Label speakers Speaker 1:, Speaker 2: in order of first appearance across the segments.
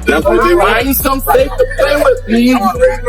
Speaker 1: Find some safe to play with, please.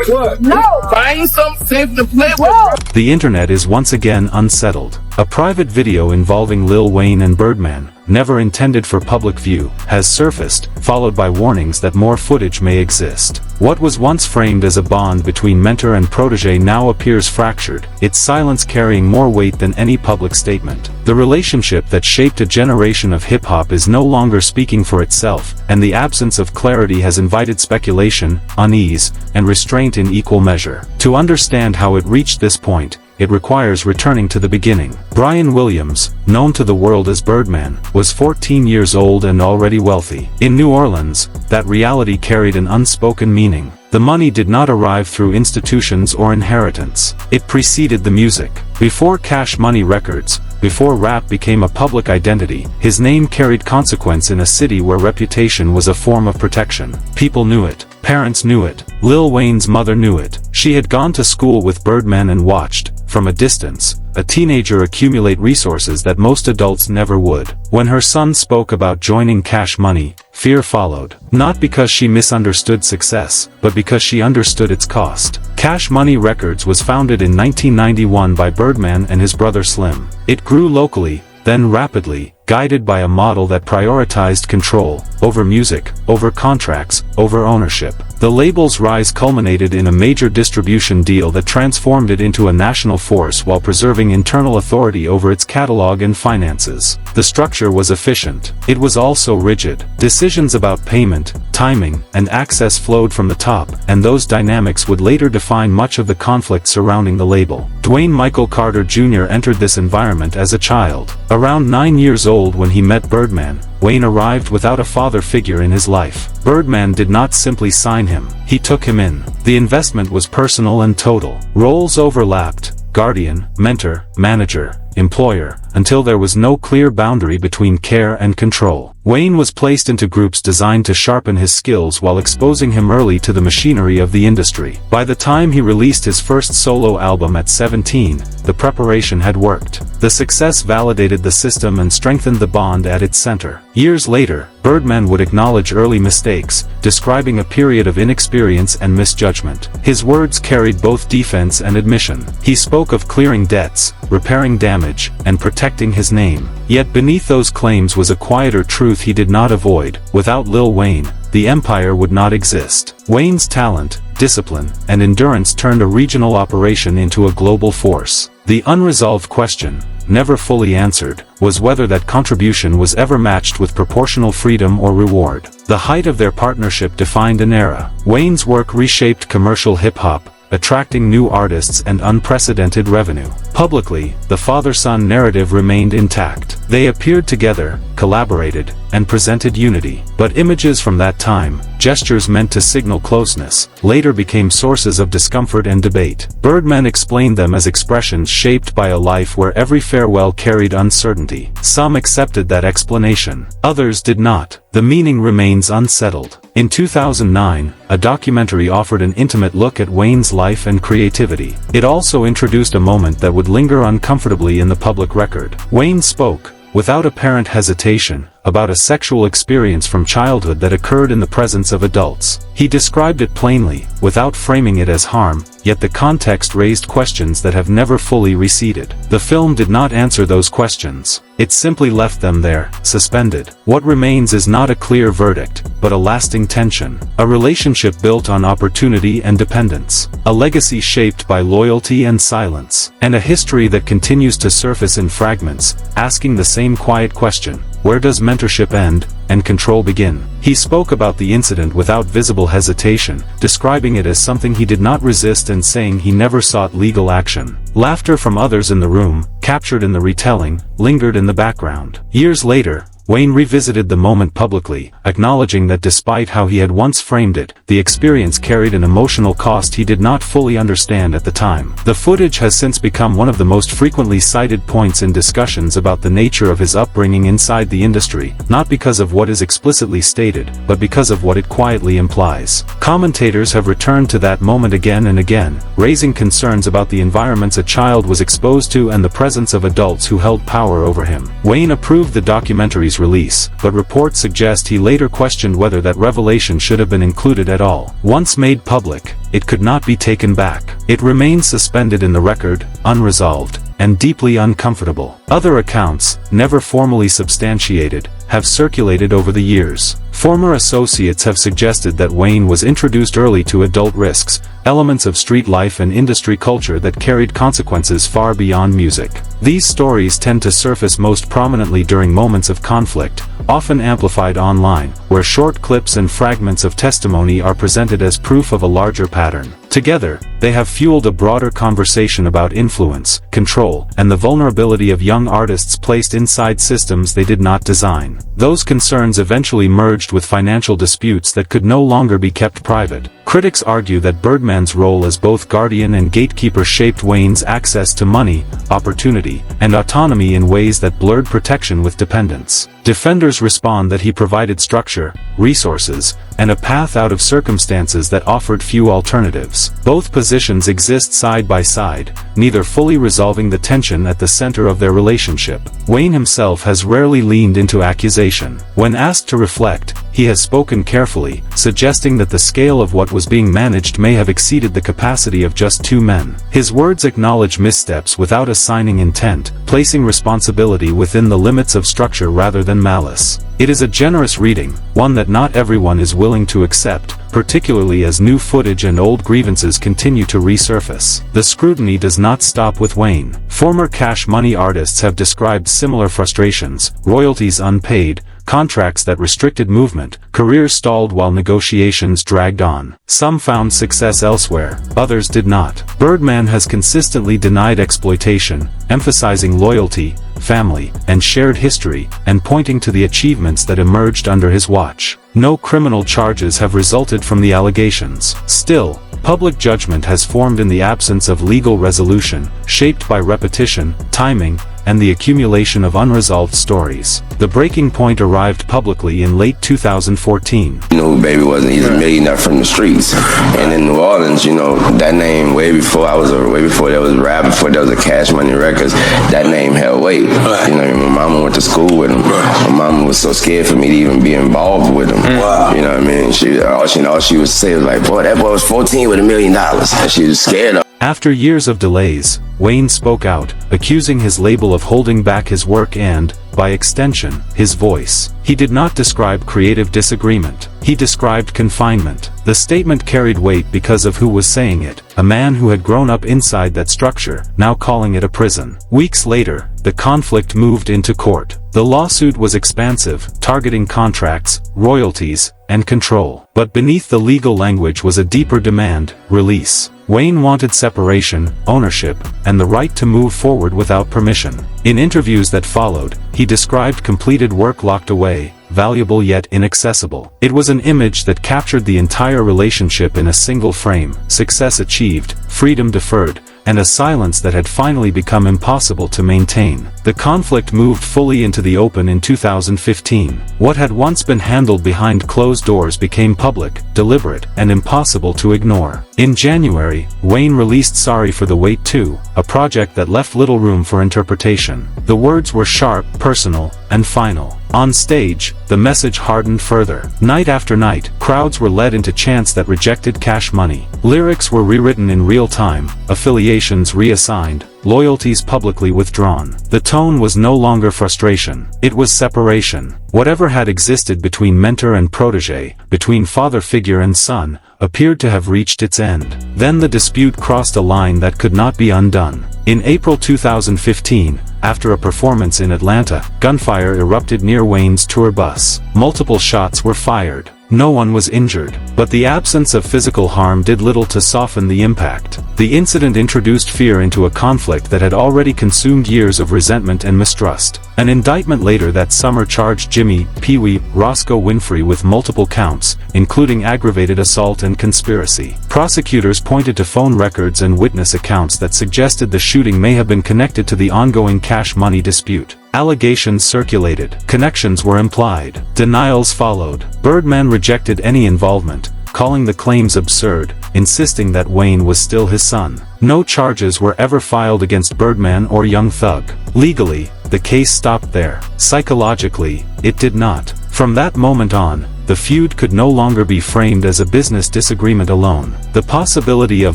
Speaker 1: What? No. Find some safe to play with.
Speaker 2: The internet is once again unsettled. A private video involving Lil Wayne and Birdman, never intended for public view, has surfaced, followed by warnings that more footage may exist. What was once framed as a bond between mentor and protege now appears fractured, its silence carrying more weight than any public statement. The relationship that shaped a generation of hip-hop is no longer speaking for itself, and the absence of clarity has invited speculation, unease, and restraint in equal measure. To understand how it reached this point, it requires returning to the beginning. Brian Williams, known to the world as Birdman, was 14 years old and already wealthy. In New Orleans, that reality carried an unspoken meaning. The money did not arrive through institutions or inheritance. It preceded the music. Before Cash Money Records, before rap became a public identity, his name carried consequence in a city where reputation was a form of protection. People knew it. Parents knew it. Lil Wayne's mother knew it. She had gone to school with Birdman and watched, from a distance, a teenager accumulate resources that most adults never would. When her son spoke about joining Cash Money, fear followed. Not because she misunderstood success, but because she understood its cost. Cash Money Records was founded in 1991 by Birdman and his brother Slim. It grew locally, then rapidly, guided by a model that prioritized control, over music, over contracts, over ownership. The label's rise culminated in a major distribution deal that transformed it into a national force while preserving internal authority over its catalog and finances. The structure was efficient. It was also rigid. Decisions about payment, timing, and access flowed from the top, and those dynamics would later define much of the conflict surrounding the label. Dwayne Michael Carter Jr. entered this environment as a child. Around 9 years old when he met Birdman, Wayne arrived without a father figure in his life. Birdman did not simply sign him, he took him in. The investment was personal and total. Roles overlapped: guardian, mentor, manager, employer, until there was no clear boundary between care and control. Wayne was placed into groups designed to sharpen his skills while exposing him early to the machinery of the industry. By the time he released his first solo album at 17, the preparation had worked. The success validated the system and strengthened the bond at its center. Years later, Birdman would acknowledge early mistakes, describing a period of inexperience and misjudgment. His words carried both defense and admission. He spoke of clearing debts, repairing damage, and protecting his name. Yet beneath those claims was a quieter truth he did not avoid: without Lil Wayne, the empire would not exist. Wayne's talent, discipline, and endurance turned a regional operation into a global force. The unresolved question, never fully answered, was whether that contribution was ever matched with proportional freedom or reward. The height of their partnership defined an era. Wayne's work reshaped commercial hip-hop, attracting new artists and unprecedented revenue. Publicly, the father-son narrative remained intact. They appeared together, collaborated, and presented unity. But images from that time, gestures meant to signal closeness, later became sources of discomfort and debate. Birdman explained them as expressions shaped by a life where every farewell carried uncertainty. Some accepted that explanation. Others did not. The meaning remains unsettled. In 2009, a documentary offered an intimate look at Wayne's life and creativity. It also introduced a moment that would linger uncomfortably in the public record. Wayne spoke, without apparent hesitation, about a sexual experience from childhood that occurred in the presence of adults. He described it plainly, without framing it as harm, yet the context raised questions that have never fully receded. The film did not answer those questions. It simply left them there, suspended. What remains is not a clear verdict, but a lasting tension. A relationship built on opportunity and dependence. A legacy shaped by loyalty and silence. And a history that continues to surface in fragments, asking the same quiet question: where does mentorship end, and control begin? He spoke about the incident without visible hesitation, describing it as something he did not resist and saying he never sought legal action. Laughter from others in the room, captured in the retelling, lingered in the background. Years later, Wayne revisited the moment publicly, acknowledging that despite how he had once framed it, the experience carried an emotional cost he did not fully understand at the time. The footage has since become one of the most frequently cited points in discussions about the nature of his upbringing inside the industry, not because of what is explicitly stated, but because of what it quietly implies. Commentators have returned to that moment again and again, raising concerns about the environments a child was exposed to and the presence of adults who held power over him. Wayne approved the documentary's release, but reports suggest he later questioned whether that revelation should have been included at all. Once made public, it could not be taken back. It remains suspended in the record, unresolved, and deeply uncomfortable. Other accounts, never formally substantiated, have circulated over the years. Former associates have suggested that Wayne was introduced early to adult risks, elements of street life and industry culture that carried consequences far beyond music. These stories tend to surface most prominently during moments of conflict, often amplified online, where short clips and fragments of testimony are presented as proof of a larger pattern. Together, they have fueled a broader conversation about influence, control, and the vulnerability of young artists placed inside systems they did not design. Those concerns eventually merged with financial disputes that could no longer be kept private. Critics argue that Birdman's role as both guardian and gatekeeper shaped Wayne's access to money, opportunity, and autonomy in ways that blurred protection with dependence. Defenders respond that he provided structure, resources, and a path out of circumstances that offered few alternatives. Both positions exist side by side, neither fully resolving the tension at the center of their relationship. Wayne himself has rarely leaned into accusation. When asked to reflect, he has spoken carefully, suggesting that the scale of what was being managed may have exceeded the capacity of just two men. His words acknowledge missteps without assigning intent, placing responsibility within the limits of structure rather than malice. It is a generous reading, one that not everyone is willing to accept, particularly as new footage and old grievances continue to resurface. The scrutiny does not stop with Wayne. Former Cash Money artists have described similar frustrations: royalties unpaid, contracts that restricted movement, careers stalled while negotiations dragged on. Some found success elsewhere, others did not. Birdman has consistently denied exploitation, emphasizing loyalty, family, and shared history, and pointing to the achievements that emerged under his watch. No criminal charges have resulted from the allegations. Still, public judgment has formed in the absence of legal resolution, shaped by repetition, timing, and the accumulation of unresolved stories. The breaking point arrived publicly in late 2014.
Speaker 3: You know who Baby was, and he's a millionaire from the streets. And in New Orleans, you know, that name way before there was rap, before there was a Cash Money Records, that name held weight. You know, my mama went to school with him. My mama was so scared for me to even be involved with him. Wow. You know what I mean? All she would say was like, boy, that boy was 14 with $1 million. And she was scared of.
Speaker 2: After years of delays, Wayne spoke out, accusing his label of holding back his work and, by extension, his voice. He did not describe creative disagreement. He described confinement. The statement carried weight because of who was saying it, a man who had grown up inside that structure, now calling it a prison. Weeks later, the conflict moved into court. The lawsuit was expansive, targeting contracts, royalties, and control. But beneath the legal language was a deeper demand: release. Wayne wanted separation, ownership, and the right to move forward without permission. In interviews that followed, he described completed work locked away, valuable yet inaccessible. It was an image that captured the entire relationship in a single frame: success achieved, freedom deferred, and a silence that had finally become impossible to maintain. The conflict moved fully into the open in 2015. What had once been handled behind closed doors became public, deliberate, and impossible to ignore. In January, Wayne released Sorry for the Wait 2, a project that left little room for interpretation. The words were sharp, personal, and final. On stage, the message hardened further. Night after night, crowds were led into chants that rejected Cash Money. Lyrics were rewritten in real time, affiliations reassigned, loyalties publicly withdrawn. The tone was no longer frustration. It was separation. Whatever had existed between mentor and protege, between father figure and son, appeared to have reached its end. Then the dispute crossed a line that could not be undone. In April 2015, after a performance in Atlanta, gunfire erupted near Wayne's tour bus. Multiple shots were fired. No one was injured, but the absence of physical harm did little to soften the impact. The incident introduced fear into a conflict that had already consumed years of resentment and mistrust. An indictment later that summer charged Jimmy, Pee-wee, Roscoe Winfrey with multiple counts, including aggravated assault and conspiracy. Prosecutors pointed to phone records and witness accounts that suggested the shooting may have been connected to the ongoing Cash Money dispute. Allegations circulated. Connections were implied. Denials followed. Birdman rejected any involvement, calling the claims absurd, insisting that Wayne was still his son. No charges were ever filed against Birdman or Young Thug. Legally, the case stopped there. Psychologically, it did not. From that moment on, the feud could no longer be framed as a business disagreement alone. The possibility of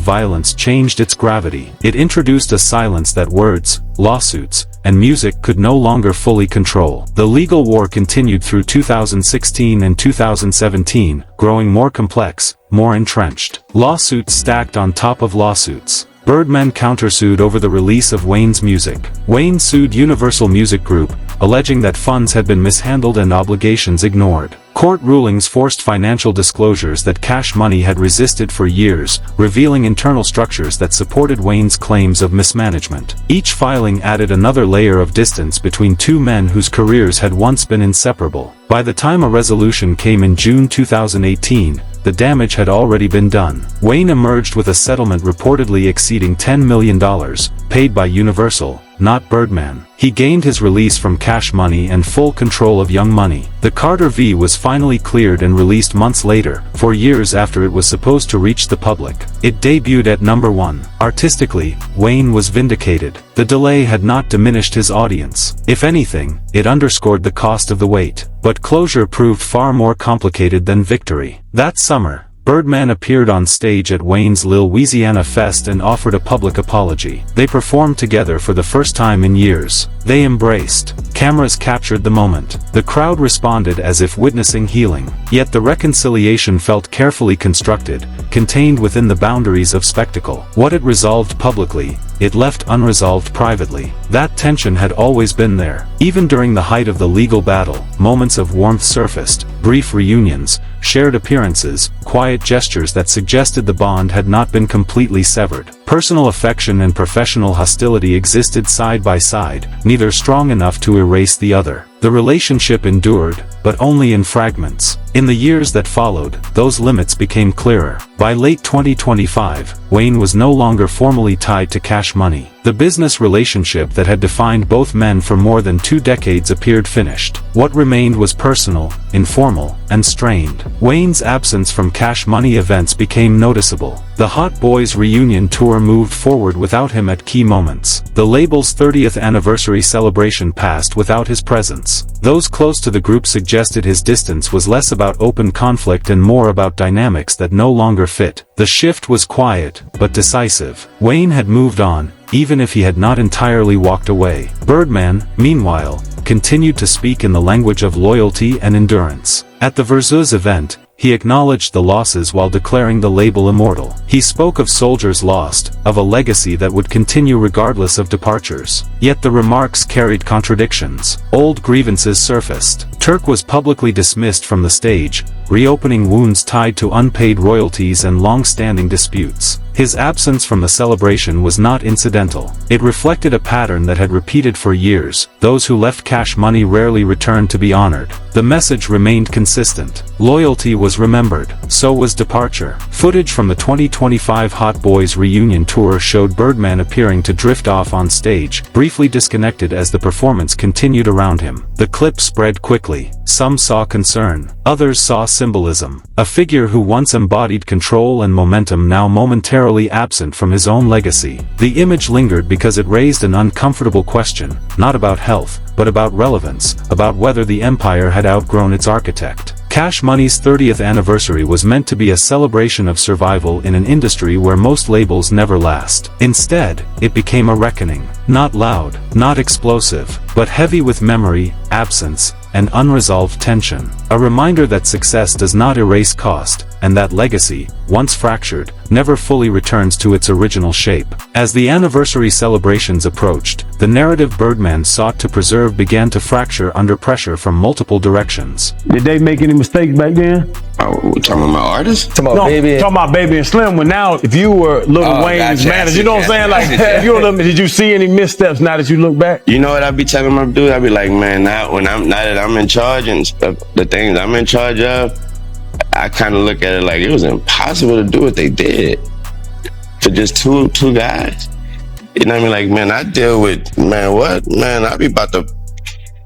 Speaker 2: violence changed its gravity. It introduced a silence that words, lawsuits, and music could no longer fully control. The legal war continued through 2016 and 2017, growing more complex, more entrenched. Lawsuits stacked on top of lawsuits. Birdman countersued over the release of Wayne's music. Wayne sued Universal Music Group, alleging that funds had been mishandled and obligations ignored. Court rulings forced financial disclosures that Cash Money had resisted for years, revealing internal structures that supported Wayne's claims of mismanagement. Each filing added another layer of distance between two men whose careers had once been inseparable. By the time a resolution came in June 2018, the damage had already been done. Wayne emerged with a settlement reportedly exceeding $10 million, paid by Universal, not Birdman. He gained his release from Cash Money and full control of Young Money. The Carter V was finally cleared and released months later, 4 years after it was supposed to reach the public. It debuted at number 1. Artistically, Wayne was vindicated. The delay had not diminished his audience. If anything, it underscored the cost of the wait. But closure proved far more complicated than victory. That summer, Birdman appeared on stage at Wayne's Lil Louisiana Fest and offered a public apology. They performed together for the first time in years. They embraced. Cameras captured the moment. The crowd responded as if witnessing healing. Yet the reconciliation felt carefully constructed, contained within the boundaries of spectacle. What it resolved publicly, it left unresolved privately. That tension had always been there. Even during the height of the legal battle, moments of warmth surfaced, brief reunions, shared appearances, quiet gestures that suggested the bond had not been completely severed. Personal affection and professional hostility existed side by side, neither strong enough to erase the other. The relationship endured, but only in fragments. In the years that followed, those limits became clearer. By late 2025, Wayne was no longer formally tied to Cash Money. The business relationship that had defined both men for more than 2 decades appeared finished. What remained was personal, informal, and strained. Wayne's absence from Cash Money events became noticeable. The Hot Boys reunion tour moved forward without him at key moments. The label's 30th anniversary celebration passed without his presence. Those close to the group suggested his distance was less about open conflict and more about dynamics that no longer fit. The shift was quiet, but decisive. Wayne had moved on, even if he had not entirely walked away. Birdman, meanwhile, continued to speak in the language of loyalty and endurance. At the Versus event, he acknowledged the losses while declaring the label immortal. He spoke of soldiers lost, of a legacy that would continue regardless of departures. Yet the remarks carried contradictions. Old grievances surfaced. Turk was publicly dismissed from the stage, reopening wounds tied to unpaid royalties and long-standing disputes. His absence from the celebration was not incidental. It reflected a pattern that had repeated for years. Those who left Cash Money rarely returned to be honored. The message remained consistent. Loyalty was remembered. So was departure. Footage from the 2025 Hot Boys reunion tour showed Birdman appearing to drift off on stage, briefly disconnected as the performance continued around him. The clip spread quickly. Some saw concern. Others saw symbolism. A figure who once embodied control and momentum now momentarily absent from his own legacy. The image lingered because it raised an uncomfortable question, not about health, but about relevance, about whether the empire had outgrown its architect. Cash Money's 30th anniversary was meant to be a celebration of survival in an industry where most labels never last. Instead, it became a reckoning. Not loud, not explosive, but heavy with memory, absence, and unresolved tension. A reminder that success does not erase cost, and that legacy, once fractured, never fully returns to its original shape. As the anniversary celebrations approached, the narrative Birdman sought to preserve began to fracture under pressure from multiple directions.
Speaker 1: Did they make any mistakes back then?
Speaker 3: We're talking about artists?
Speaker 1: Talking about Baby and Slim. When now, if you were Lil Wayne's manager, you know what I'm saying? Like, if you were, did you see any missteps now that you look back?
Speaker 3: You know what I be telling my dude? I be like, man, now that I'm in charge and stuff, the things I'm in charge of, I kind of look at it like it was impossible to do what they did for just two guys. You know what I mean? Like, man, I deal with, I be about to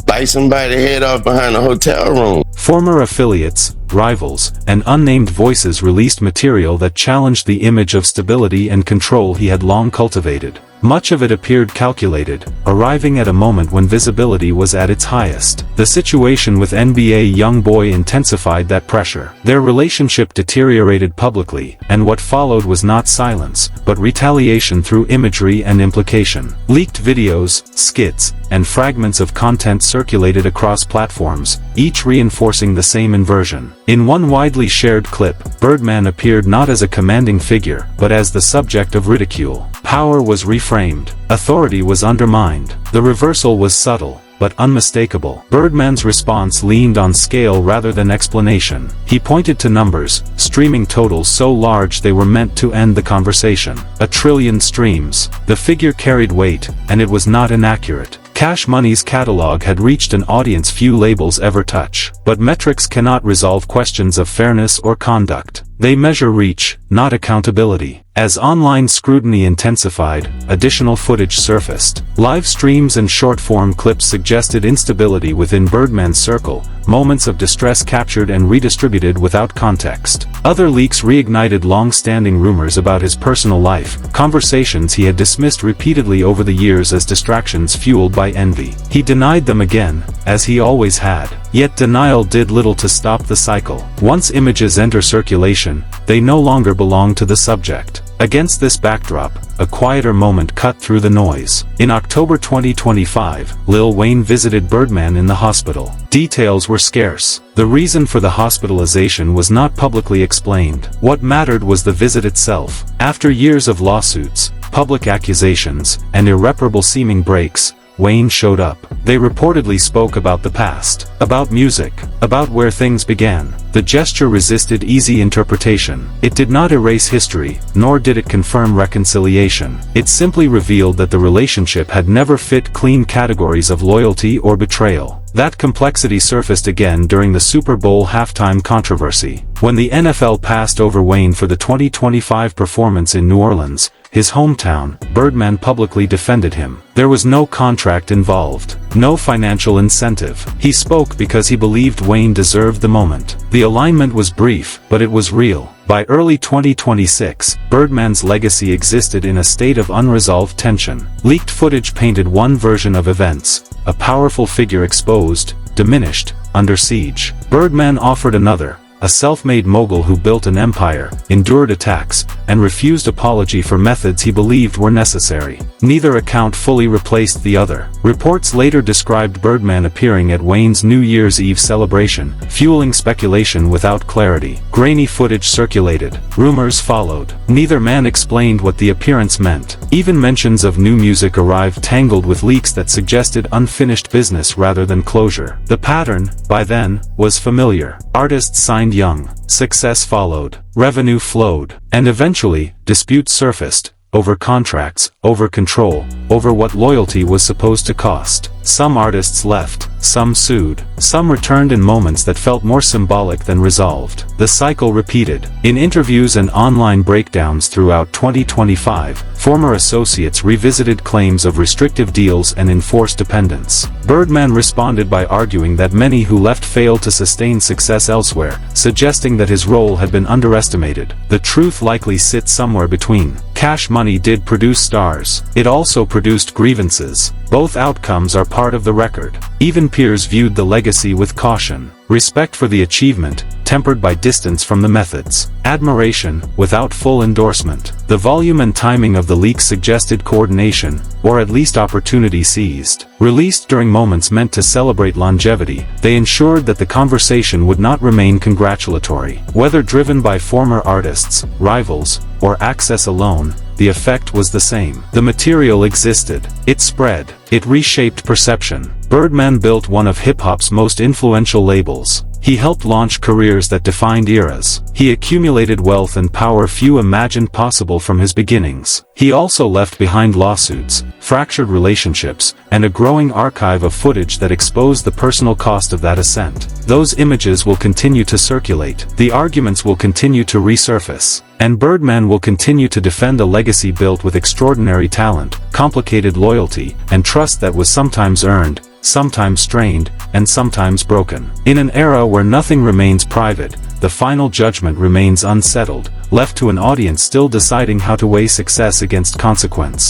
Speaker 3: bite somebody's head off behind a hotel room.
Speaker 2: Former affiliates, rivals, and unnamed voices released material that challenged the image of stability and control he had long cultivated. Much of it appeared calculated, arriving at a moment when visibility was at its highest. The situation with NBA YoungBoy intensified that pressure. Their relationship deteriorated publicly, and what followed was not silence, but retaliation through imagery and implication. Leaked videos, skits, and fragments of content circulated across platforms, each reinforcing the same inversion. In one widely shared clip, Birdman appeared not as a commanding figure, but as the subject of ridicule. Power was reframed. Authority was undermined. The reversal was subtle, but unmistakable. Birdman's response leaned on scale rather than explanation. He pointed to numbers, streaming totals so large they were meant to end the conversation. 1 trillion streams. The figure carried weight, and it was not inaccurate. Cash Money's catalog had reached an audience few labels ever touch. But metrics cannot resolve questions of fairness or conduct. They measure reach, not accountability. As online scrutiny intensified, additional footage surfaced. Live streams and short-form clips suggested instability within Birdman's circle, moments of distress captured and redistributed without context. Other leaks reignited long-standing rumors about his personal life, conversations he had dismissed repeatedly over the years as distractions fueled by envy. He denied them again, as he always had. Yet denial did little to stop the cycle. Once images enter circulation, they no longer belong to the subject. Against this backdrop, a quieter moment cut through the noise. In October 2025, Lil Wayne visited Birdman in the hospital. Details were scarce. The reason for the hospitalization was not publicly explained. What mattered was the visit itself. After years of lawsuits, public accusations, and irreparable seeming breaks, Wayne showed up. They reportedly spoke about the past, about music, about where things began. The gesture resisted easy interpretation. It did not erase history, nor did it confirm reconciliation. It simply revealed that the relationship had never fit clean categories of loyalty or betrayal. That complexity surfaced again during the Super Bowl halftime controversy. When the NFL passed over Wayne for the 2025 performance in New Orleans, his hometown, Birdman publicly defended him. There was no contract involved, no financial incentive. He spoke because he believed Wayne deserved the moment. The alignment was brief, but it was real. By early 2026, Birdman's legacy existed in a state of unresolved tension. Leaked footage painted one version of events, a powerful figure exposed, diminished, under siege. Birdman offered another, a self-made mogul who built an empire, endured attacks, and refused apology for methods he believed were necessary. Neither account fully replaced the other. Reports later described Birdman appearing at Wayne's New Year's Eve celebration, fueling speculation without clarity. Grainy footage circulated. Rumors followed. Neither man explained what the appearance meant. Even mentions of new music arrived tangled with leaks that suggested unfinished business rather than closure. The pattern, by then, was familiar. Artists signed young, success followed, revenue flowed, and eventually, disputes surfaced, over contracts, over control, over what loyalty was supposed to cost. Some artists left, some sued, some returned in moments that felt more symbolic than resolved. The cycle repeated. In interviews and online breakdowns throughout 2025, former associates revisited claims of restrictive deals and enforced dependence. Birdman responded by arguing that many who left failed to sustain success elsewhere, suggesting that his role had been underestimated. The truth likely sits somewhere between. Cash Money did produce stars. It also produced grievances. Both outcomes are part of the record. Even peers viewed the legacy with caution. Respect for the achievement, tempered by distance from the methods. Admiration, without full endorsement. The volume and timing of the leaks suggested coordination, or at least opportunity seized. Released during moments meant to celebrate longevity, they ensured that the conversation would not remain congratulatory. Whether driven by former artists, rivals, or access alone, the effect was the same. The material existed. It spread. It reshaped perception. Birdman built one of hip-hop's most influential labels. He helped launch careers that defined eras. He accumulated wealth and power few imagined possible from his beginnings. He also left behind lawsuits, fractured relationships, and a growing archive of footage that exposed the personal cost of that ascent. Those images will continue to circulate. The arguments will continue to resurface. And Birdman will continue to defend a legacy built with extraordinary talent, complicated loyalty, and trust that was sometimes earned, sometimes strained, and sometimes broken. In an era where nothing remains private, the final judgment remains unsettled, left to an audience still deciding how to weigh success against consequence.